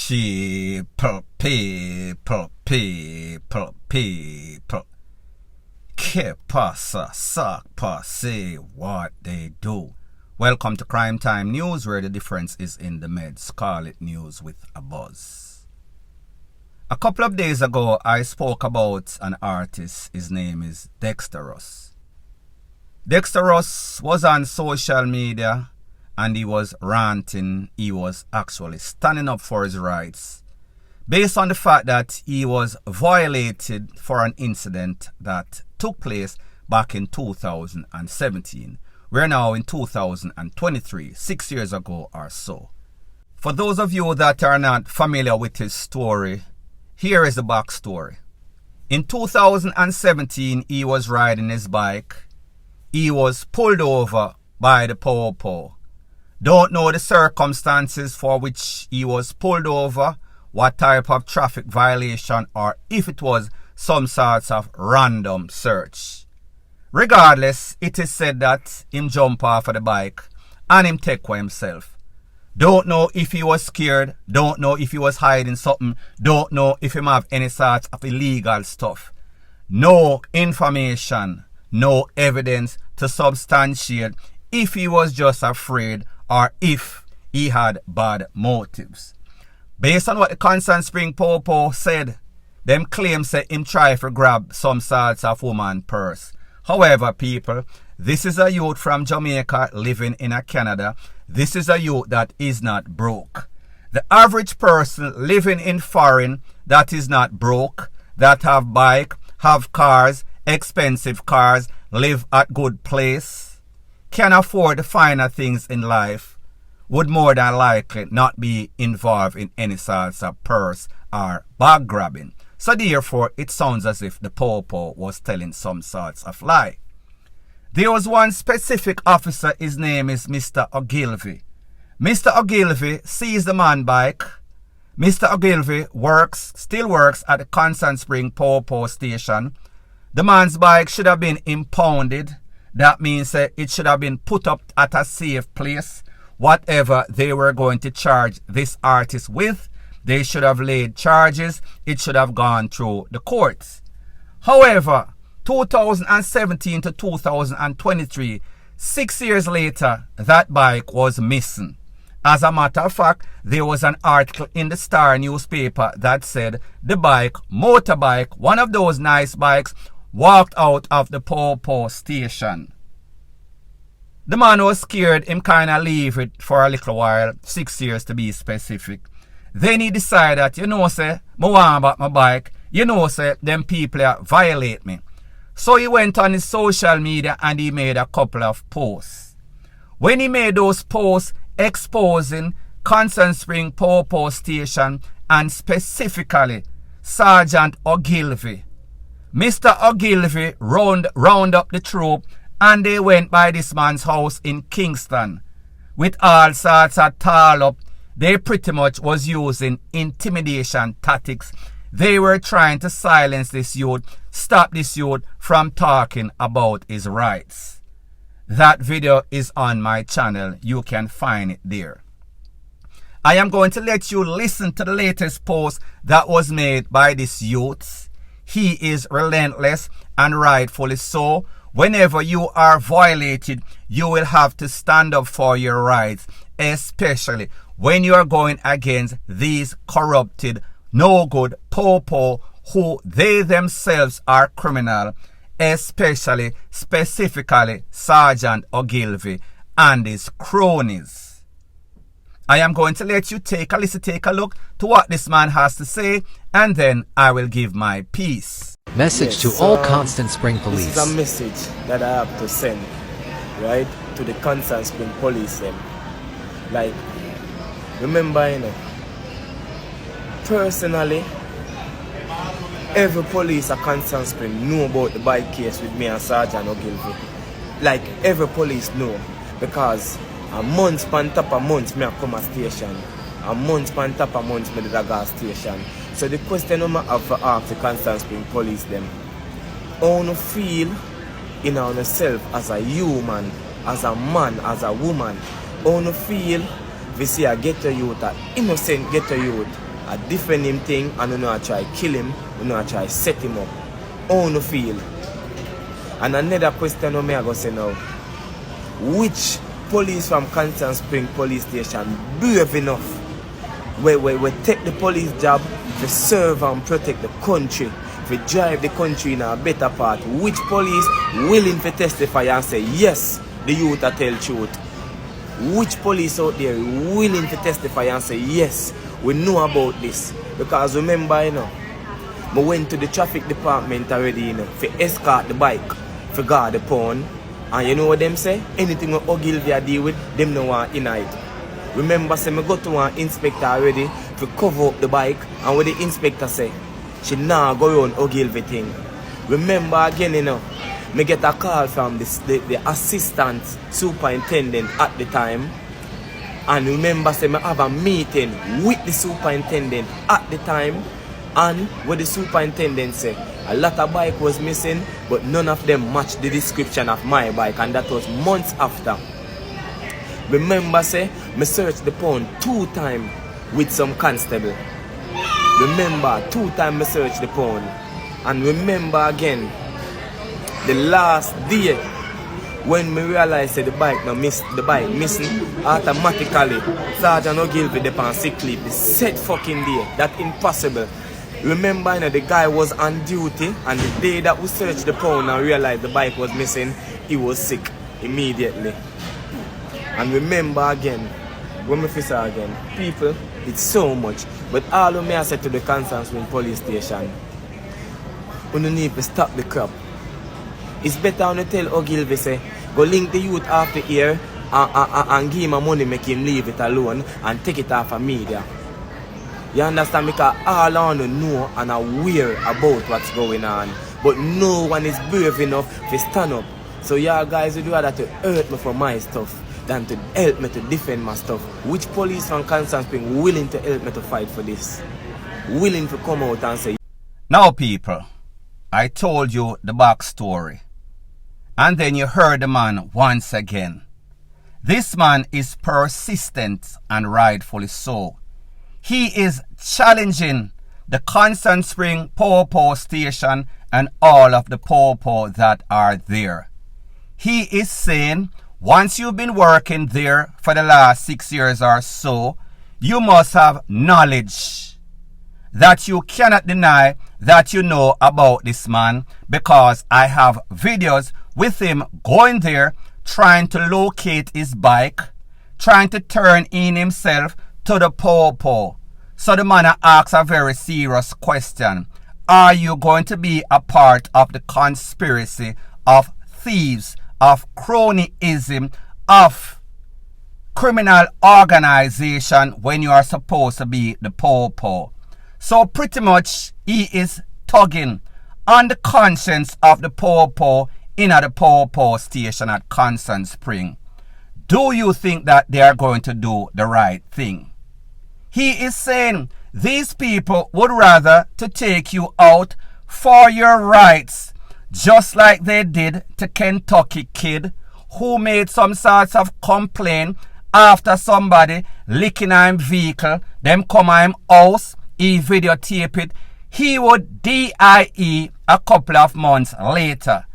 People. Que pasa, sac passe, what they do. Welcome to Crime Time News, where the difference is in the meds. Call it news with a buzz. A couple of days ago, I spoke about an artist. His name is Dexter Russ. Dexter Russ was on social media and he was ranting. He was actually standing up for his rights based on the fact that he was violated for an incident that took place back in 2017. We're now in 2023, 6 years ago or so. For those of you that are not familiar with his story, here is the backstory. In 2017, he was riding his bike. He was pulled over by the po-po. Don't know the circumstances for which he was pulled over, what type of traffic violation, or if it was some sorts of random search. Regardless, it is said that him jump off of the bike and him take for himself. Don't know if he was scared, don't know if he was hiding something, don't know if he have any sort of illegal stuff. No information, no evidence to substantiate if he was just afraid or if he had bad motives. Based on what the Constant Spring Popo said, them claims say him try to grab some sorts of woman purse. However, people, this is a youth from Jamaica living in Canada. This is a youth that is not broke. The average person living in foreign that is not broke, that have bike, have cars, expensive cars, live at good place, can afford the finer things in life, would more than likely not be involved in any sorts of purse or bag grabbing. So therefore, it sounds as if the Popo was telling some sorts of lie. There was one specific officer, his name is Mr. Ogilvy. Mr. Ogilvy sees the man bike. Mr. Ogilvy still works at the Constant Spring Popo station. The man's bike should have been impounded. That means it should have been put up at a safe place. Whatever they were going to charge this artist with, they should have laid charges. It should have gone through the courts. However, 2017 to 2023, 6 years later, that bike was missing. As a matter of fact, there was an article in the Star newspaper that said the motorbike, one of those nice bikes, walked out of the Popo station. The man was scared. Him kind of leave it for a little while, 6 years to be specific. Then he decided that, I want back my bike. Them people violate me. So he went on his social media and he made a couple of posts. When he made those posts exposing Constant Spring Popo station and specifically Sergeant Ogilvy, Mr. Ogilvy round up the troop and they went by this man's house in Kingston with all sorts of tall up. They pretty much was using intimidation tactics. They were trying to silence this youth, stop this youth from talking about his rights. That video is on my channel. You can find it there. I am going to let you listen to the latest post that was made by this youth. He is relentless and rightfully so. Whenever you are violated, you will have to stand up for your rights, especially when you are going against these corrupted, no good Popo who they themselves are criminal, specifically Sergeant Ogilvy and his cronies. I am going to let you take a look to what this man has to say, and then I will give my piece. Message to all Constant Spring Police. This is a message that I have to send, right, to the Constant Spring Police them. Like, remember, personally, every police at Constant Spring know about the bike case with me and Sergeant Ogilvy. Like, every police know, because a month on top of months me I come a station. A month on top of months me did a gas station. So the question I have to ask the Constant Spring Police them, how you feel in yourself as a human, as a man, as a woman, how you feel we see a ghetto youth, an innocent ghetto youth, I defend him thing and you know I try kill him, you know I try set him up. How you feel? And another question I go say now. Which police from Constant Spring police station brave enough we take the police job to serve and protect the country, to drive the country in a better path? Which police willing to testify and say yes, the youth are tell truth? Which police out there willing to testify and say yes, we know about this? Because remember, you know, I went to the traffic department already, you know, to escort the bike, to guard the pawn. And you know what them say? Anything what Ogilvy deal with, them no want in it. Remember, say, I go to an inspector already to cover up the bike, and what the inspector say, she now go on Ogilvy thing. Remember again, you know, I get a call from the assistant superintendent at the time. And remember, say, I have a meeting with the superintendent at the time. And what the superintendent said, a lot of bike was missing, but none of them matched the description of my bike, and that was months after. Remember, say, I searched the pound 2 times with some constable. Remember, 2 times I searched the pound. And remember again, the last day, when me realized that the bike missing, automatically, Sergeant Ogilvy upon sick leave. The set fucking day, that impossible. Remember, you know, the guy was on duty, and the day that we searched the pound and realized the bike was missing, he was sick immediately. And remember again, when we say again, people, it's so much. But all of me I said to the Constant Spring police station, we don't need to stop the crap. It's better when you tell Ogilvy, say, go link the youth off the ear and give him money, make him leave it alone and take it off of media. You understand? Because all I want to know and aware about what's going on. But no one is brave enough to stand up. So y'all guys would rather to hurt me for my stuff than to help me to defend my stuff. Which police from Constant Spring willing to help me to fight for this? Willing to come out and say... Now people, I told you the backstory. And then you heard the man once again. This man is persistent and rightfully so. He is challenging the Constant Spring Popo station and all of the Popo that are there. He is saying, once you've been working there for the last 6 years or so, you must have knowledge that you cannot deny that you know about this man, because I have videos with him going there, trying to locate his bike, trying to turn in himself to the Popo. So the man asks a very serious question. Are you going to be a part of the conspiracy of thieves, of cronyism, of criminal organization when you are supposed to be the Popo? So pretty much he is tugging on the conscience of the Popo in the Popo station at Constant Spring. Do you think that they are going to do the right thing? He is saying these people would rather to take you out for your rights, just like they did to Kentucky kid who made some sorts of complaint after somebody licking him vehicle, them come him house, he videotape it, he would DIE a couple of months later.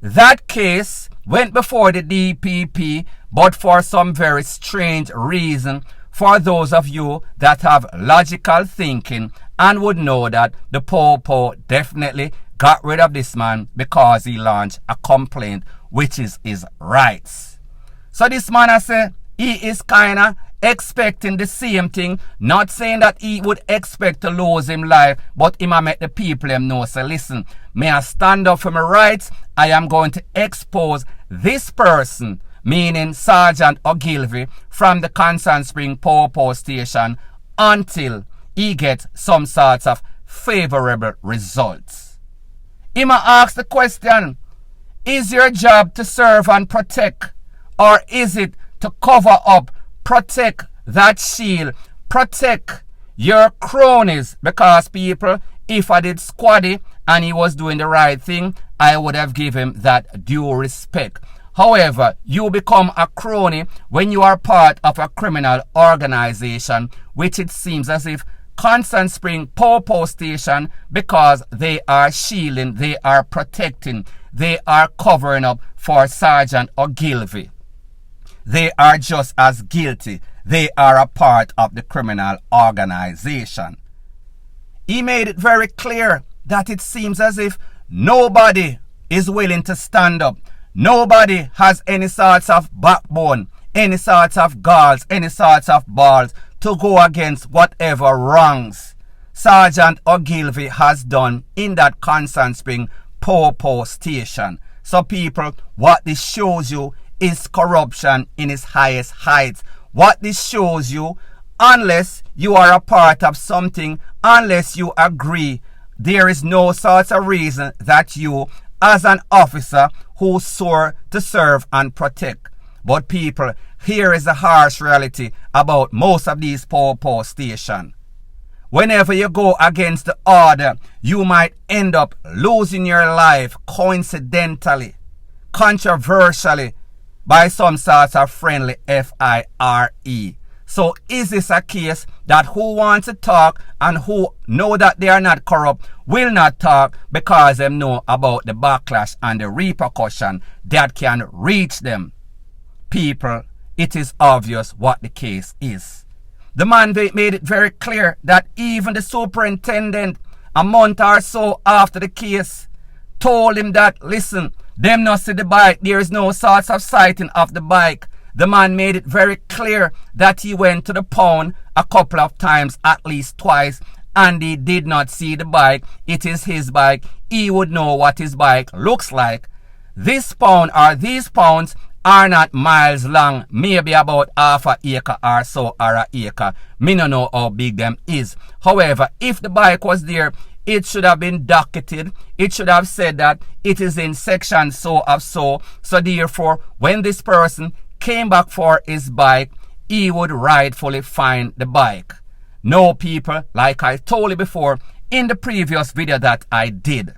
That case went before the DPP, but for some very strange reason, for those of you that have logical thinking and would know that the Popo definitely got rid of this man because he launched a complaint, which is his rights. So this man, I say, he is kind of expecting the same thing, not saying that he would expect to lose him life, but he might make the people him know, say, listen, may I stand up for my rights? I am going to expose this person, meaning Sergeant Ogilvy, from the Constant Spring Popo station until he gets some sorts of favorable results. He might ask the question, is your job to serve and protect, or is it to cover up, protect that shield, protect your cronies? Because people, if I did squaddy and he was doing the right thing, I would have given him that due respect. However, you become a crony when you are part of a criminal organization, which it seems as if Constant Spring Popo Station because they are shielding, they are protecting, they are covering up for Sergeant Ogilvy. They are just as guilty. They are a part of the criminal organization. He made it very clear that it seems as if nobody is willing to stand up. Nobody has any sorts of backbone, any sorts of galls, any sorts of balls to go against whatever wrongs Sergeant Ogilvy has done in that Constant Spring Popo Station. So people, what this shows you is corruption in its highest heights. What this shows you, unless you are a part of something, unless you agree, there is no sort of reason that you, as an officer who swore to serve and protect. But people, here is the harsh reality about most of these Popo stations. Whenever you go against the order, you might end up losing your life coincidentally, controversially, by some sort of friendly FIRE. So is this a case that who wants to talk and who know that they are not corrupt will not talk because they know about the backlash and the repercussion that can reach them? People, it is obvious what the case is. The man made it very clear that even the superintendent, a month or so after the case, told him that, listen, them not see the bike, there is no sorts of sighting of the bike. The man made it very clear that he went to the pound a couple of times, at least twice, and he did not see the bike. It is his bike. He would know what his bike looks like. This pound or these pounds are not miles long, maybe about half an acre or so, or an acre. Me no know how big them is. However, if the bike was there, it should have been docketed. It should have said that it is in section so of so. So therefore, when this person came back for his bike, he would rightfully find the bike. No, people, like I told you before in the previous video that I did,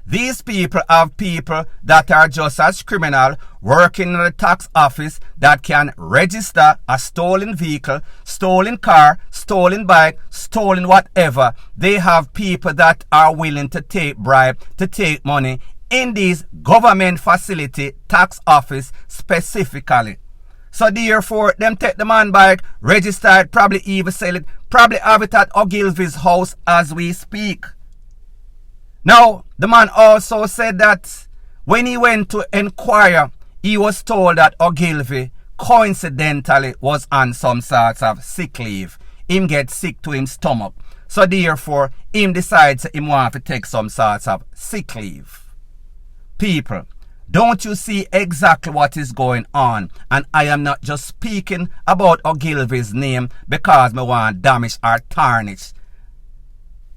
these people have people that are just as criminal working in the tax office that can register a stolen vehicle, stolen car, stolen bike, stolen whatever. They have people that are willing to take bribe, to take money in these government facility, tax office specifically. So therefore, them take the man bike, register it, probably even sell it, probably have it at Ogilvy's house as we speak. Now, the man also said that when he went to inquire, he was told that Ogilvy coincidentally was on some sort of sick leave. Him get sick to his stomach. So therefore, him decides him want to take some sort of sick leave. People, don't you see exactly what is going on? And I am not just speaking about Ogilvy's name because I want to damage or tarnish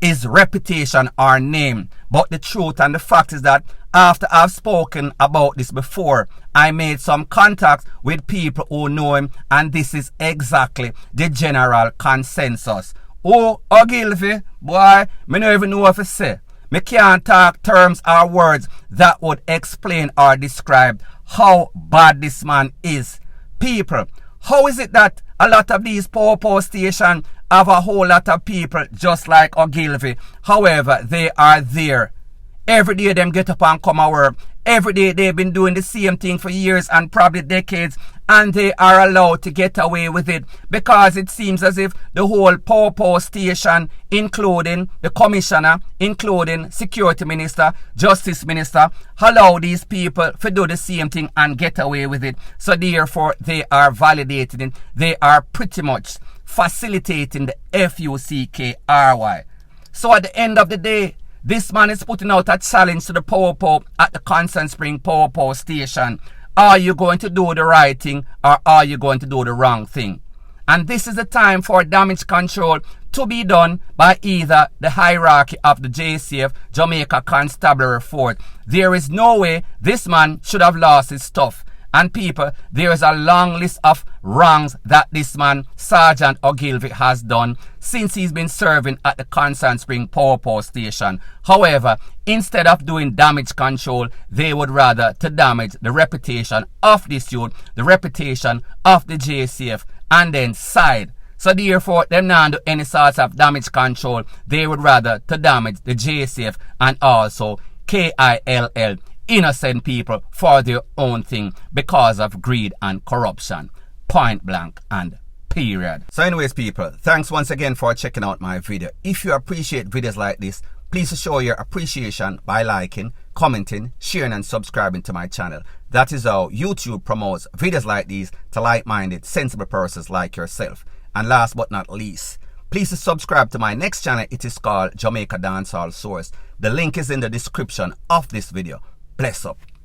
his reputation or name. But the truth and the fact is that after I've spoken about this before, I made some contacts with people who know him, and this is exactly the general consensus. Oh, Ogilvy, boy, me don't even know what to say. Me can't talk terms or words that would explain or describe how bad this man is. People, how is it that a lot of these Popo stations have a whole lot of people just like Ogilvy? However, they are there. Every day them get up and come to work. Every day they've been doing the same thing for years and probably decades, and they are allowed to get away with it because it seems as if the whole Popo station, including the commissioner, including security minister, justice minister, allow these people to do the same thing and get away with it. So therefore, they are validating it. They are pretty much facilitating the FUCKRY. So at the end of the day, this man is putting out a challenge to the Popo at the Constant Spring Popo station. Are you going to do the right thing or are you going to do the wrong thing? And this is the time for damage control to be done by either the hierarchy of the JCF, Jamaica Constabulary Force. There is no way this man should have lost his stuff. And people, there is a long list of wrongs that this man, Sergeant Ogilvy, has done since he's been serving at the Constant Spring Popo station. However, instead of doing damage control, they would rather to damage the reputation of this youth, the reputation of the JCF, and then side So therefore, them not do any sorts of damage control. They would rather to damage the JCF and also KILL, innocent people, for their own thing because of greed and corruption. Point blank and period. So anyways, people, thanks once again for checking out my video. If you appreciate videos like this, please show your appreciation by liking, commenting, sharing and subscribing to my channel. That is how YouTube promotes videos like these to like-minded, sensible persons like yourself. And last but not least, please subscribe to my next channel. It is called Jamaica Dancehall Source. The link is in the description of this video. Bless up.